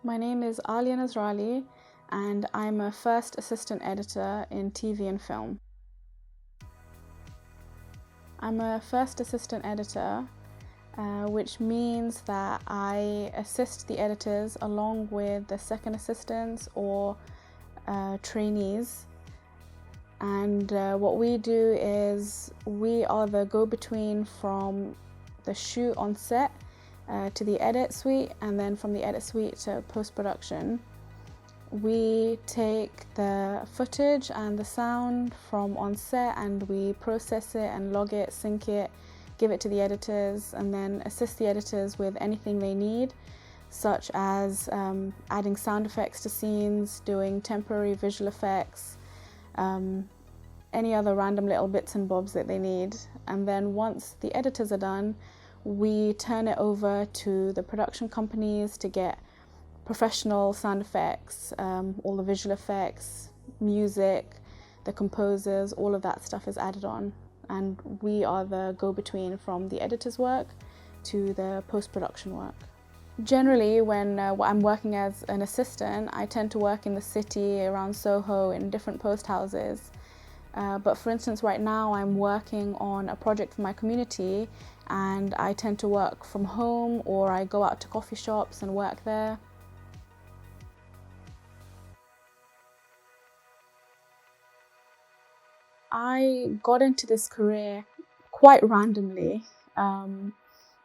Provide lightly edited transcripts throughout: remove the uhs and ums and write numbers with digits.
My name is Alia Nasrali and I'm a first assistant editor in TV and film. I'm a first assistant editor, which means that I assist the editors along with the second assistants or trainees. And what we do is we are the go-between from the shoot on set to the edit suite, and then from the edit suite to post-production. We take the footage and the sound from on set and we process it and log it, sync it, give it to the editors, and then assist the editors with anything they need, such as adding sound effects to scenes, doing temporary visual effects, any other random little bits and bobs that they need. And then once the editors are done, we turn it over to the production companies to get professional sound effects, all the visual effects, music, the composers, all of that stuff is added on. And we are the go-between from the editor's work to the post-production work. Generally, when I'm working as an assistant, I tend to work in the city, around Soho, in different post houses. But for instance, right now I'm working on a project for my community and I tend to work from home or I go out to coffee shops and work there. I got into this career quite randomly.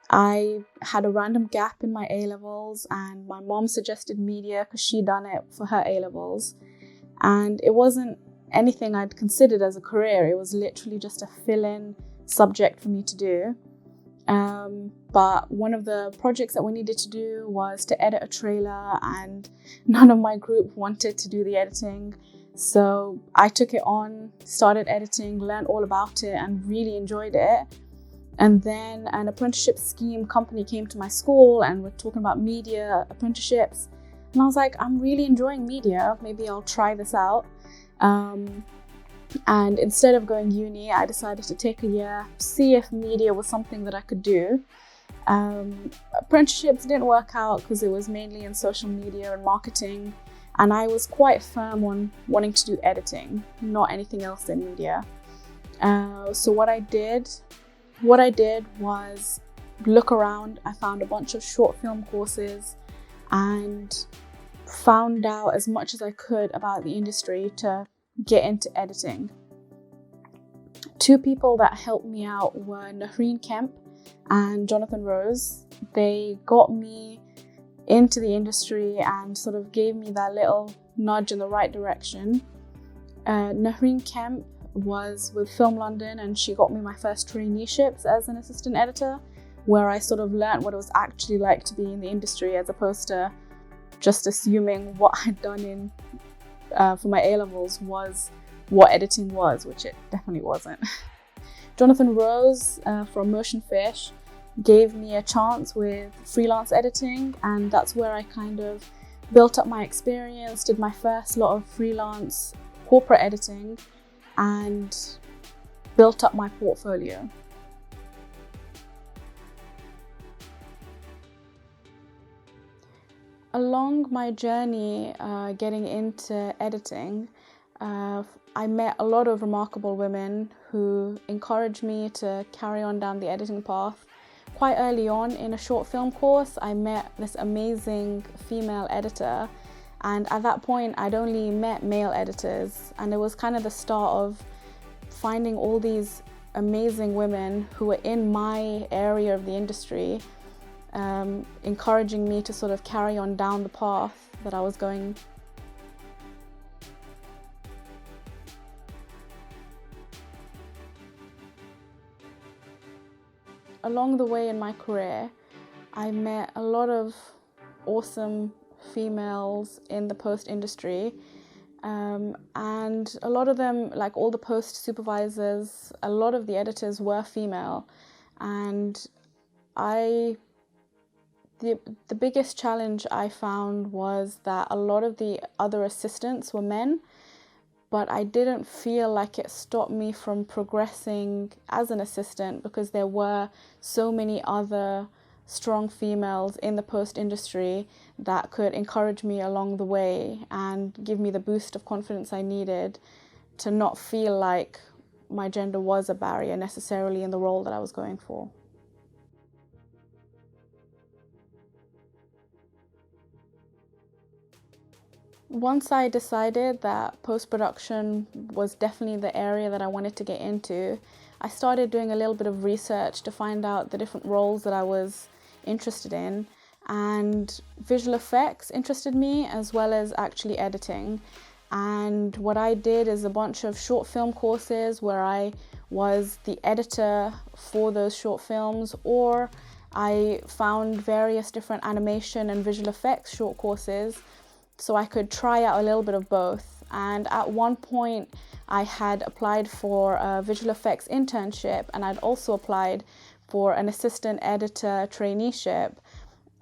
I had a random gap in my A-levels and my mom suggested media because she'd done it for her A-levels. And it wasn't anything I'd considered as a career. It was literally just a fill-in subject for me to do. But one of the projects that we needed to do was to edit a trailer and none of my group wanted to do the editing. So I took it on, started editing, learned all about it and really enjoyed it. And then an apprenticeship scheme company came to my school and we're talking about media apprenticeships. And I was like, I'm really enjoying media, maybe I'll try this out. And instead of going uni, I decided to take a year, see if media was something that I could do. Apprenticeships didn't work out because it was mainly in social media and marketing. And I was quite firm on wanting to do editing, not anything else in media. So what I did was look around. I found a bunch of short film courses and found out as much as I could about the industry to get into editing. Two people that helped me out were Nahreen Kemp and Jonathan Rose. They got me into the industry and sort of gave me that little nudge in the right direction. Nahreen Kemp was with Film London and she got me my first traineeships as an assistant editor, where I sort of learnt what it was actually like to be in the industry as opposed to just assuming what I'd done for my A-levels was what editing was, which it definitely wasn't. Jonathan Rose from Motion Fish gave me a chance with freelance editing, and that's where I kind of built up my experience, did my first lot of freelance corporate editing and built up my portfolio. Along my journey getting into editing, I met a lot of remarkable women who encouraged me to carry on down the editing path. Quite early on in a short film course, I met this amazing female editor, and at that point I'd only met male editors, and it was kind of the start of finding all these amazing women who were in my area of the industry, encouraging me to sort of carry on down the path that I was going. Along the way in my career, I met a lot of awesome females in the post industry, and a lot of them, like all the post supervisors, a lot of the editors were female, and the biggest challenge I found was that a lot of the other assistants were men, but I didn't feel like it stopped me from progressing as an assistant because there were so many other strong females in the post industry that could encourage me along the way and give me the boost of confidence I needed to not feel like my gender was a barrier necessarily in the role that I was going for. Once I decided that post-production was definitely the area that I wanted to get into, I started doing a little bit of research to find out the different roles that I was interested in, and visual effects interested me as well as actually editing. And what I did is a bunch of short film courses where I was the editor for those short films, or I found various different animation and visual effects short courses so I could try out a little bit of both. And at one point I had applied for a visual effects internship, and I'd also applied for an assistant editor traineeship.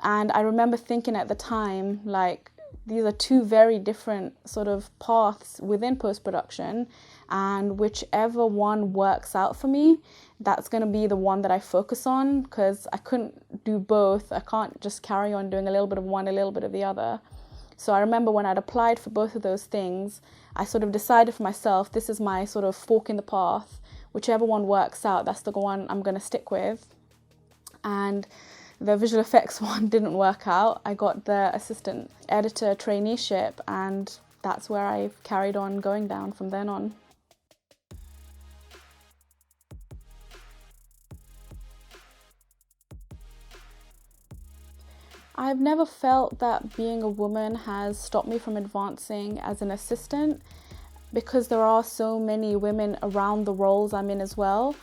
And I remember thinking at the time, like, these are two very different sort of paths within post-production, and whichever one works out for me, that's going to be the one that I focus on, because I couldn't do both. I can't just carry on doing a little bit of one, a little bit of the other. So I remember when I'd applied for both of those things, I sort of decided for myself, this is my sort of fork in the path. Whichever one works out, that's the one I'm going to stick with. And the visual effects one didn't work out. I got the assistant editor traineeship, and that's where I carried on going down from then on. I've never felt that being a woman has stopped me from advancing as an assistant, because there are so many women around the roles I'm in as well.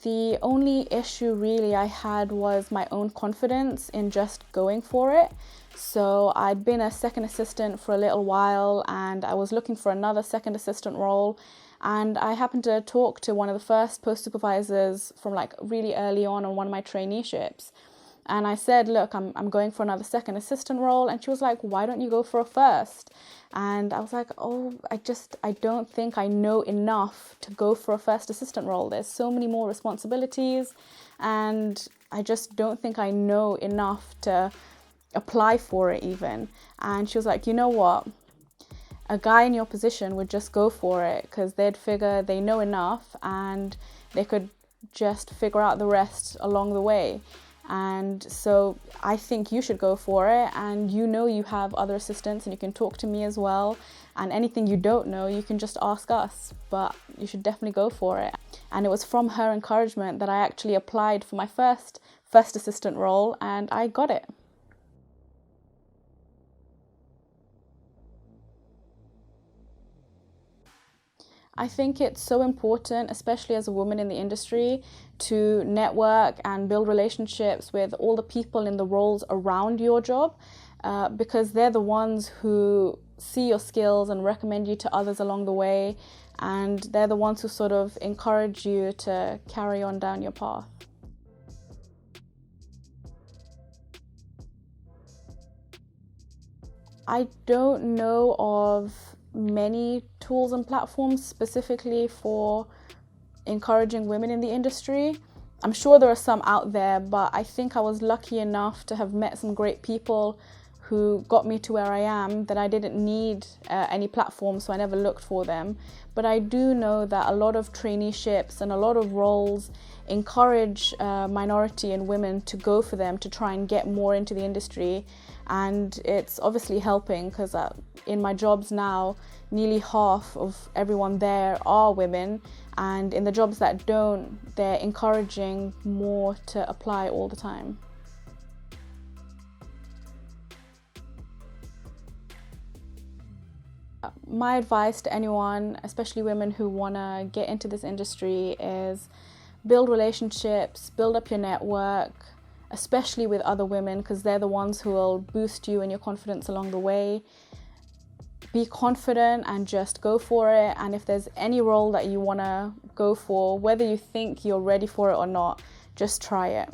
The only issue really I had was my own confidence in just going for it. So I'd been a second assistant for a little while, and I was looking for another second assistant role. And I happened to talk to one of the first post supervisors from like really early on one of my traineeships. And I said, look, I'm going for another second assistant role. And she was like, why don't you go for a first? And I was like, oh, I don't think I know enough to go for a first assistant role. There's so many more responsibilities, and I just don't think I know enough to apply for it even. And she was like, you know what? A guy in your position would just go for it, because they'd figure they know enough and they could just figure out the rest along the way. And so I think you should go for it, and you know you have other assistants and you can talk to me as well, and anything you don't know you can just ask us, but you should definitely go for it. And it was from her encouragement that I actually applied for my first assistant role, and I got it. I think it's so important, especially as a woman in the industry, to network and build relationships with all the people in the roles around your job, because they're the ones who see your skills and recommend you to others along the way, and they're the ones who sort of encourage you to carry on down your path. I don't know of many tools and platforms specifically for encouraging women in the industry. I'm sure there are some out there, but I think I was lucky enough to have met some great people who got me to where I am, that I didn't need any platforms, so I never looked for them. But I do know that a lot of traineeships and a lot of roles encourage minority and women to go for them, to try and get more into the industry. And it's obviously helping, because in my jobs now, nearly half of everyone there are women, and in the jobs that don't, they're encouraging more to apply all the time. My advice to anyone, especially women who want to get into this industry, is build relationships, build up your network, especially with other women, because they're the ones who will boost you and your confidence along the way. Be confident and just go for it. And if there's any role that you want to go for, whether you think you're ready for it or not, just try it.